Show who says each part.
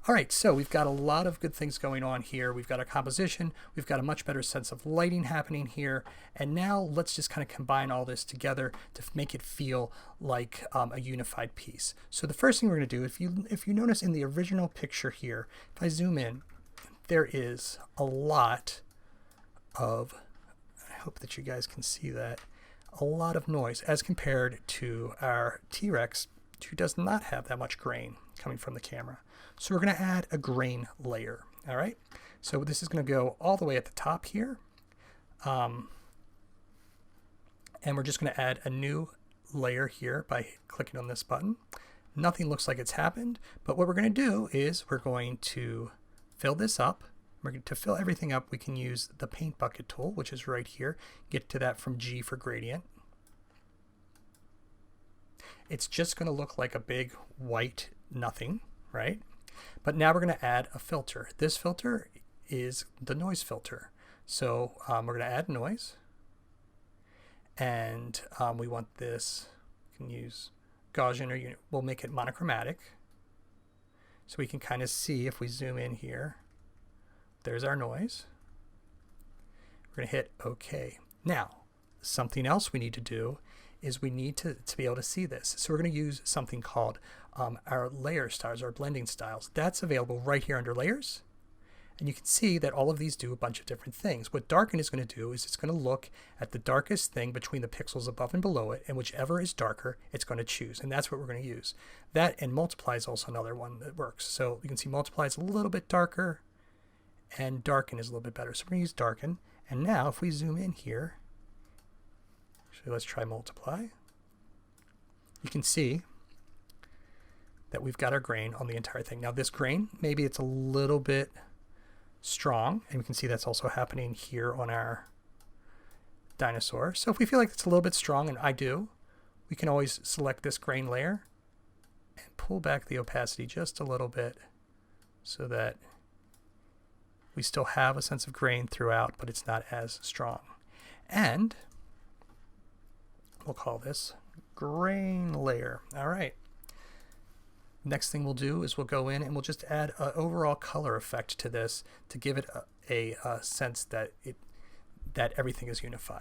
Speaker 1: All right, so we've got a lot of good things going on here. We've got a composition, we've got a much better sense of lighting happening here, and now let's just kind of combine all this together to make it feel like a unified piece. So the first thing we're going to do, if you notice in the original picture here, if I zoom in, there is a lot of, I hope that you guys can see that, a lot of noise as compared to our T-Rex, who does not have that much grain coming from the camera. So we're going to add a grain layer. All right. So this is going to go all the way at the top here. And we're just going to add a new layer here by clicking on this button. Nothing looks like it's happened, but what we're going to do is we're going to fill this up. To fill everything up, we can use the paint bucket tool, which is right here. Get to that from G for gradient. It's just going to look like a big white nothing, right? But now we're going to add a filter. This filter is the noise filter. So we're going to add noise. And we want this, we can use Gaussian, or we'll make it monochromatic. So we can kind of see if we zoom in here. There's our noise. We're going to hit OK. Now, something else we need to do is we need to be able to see this. So we're going to use something called our layer styles, our blending styles. That's available right here under layers. And you can see that all of these do a bunch of different things. What darken is going to do is it's going to look at the darkest thing between the pixels above and below it, and whichever is darker, it's going to choose. And that's what we're going to use. That and multiply is also another one that works. So you can see multiply is a little bit darker, and darken is a little bit better. So we're going to use darken. And now if we zoom in here, actually let's try multiply. You can see that we've got our grain on the entire thing. Now this grain, maybe it's a little bit strong, and we can see that's also happening here on our dinosaur. So if we feel like it's a little bit strong, and I do, we can always select this grain layer and pull back the opacity just a little bit so that we still have a sense of grain throughout, but it's not as strong. And we'll call this grain layer. All right. Next thing we'll do is we'll go in and we'll just add an overall color effect to this to give it a sense that everything is unified.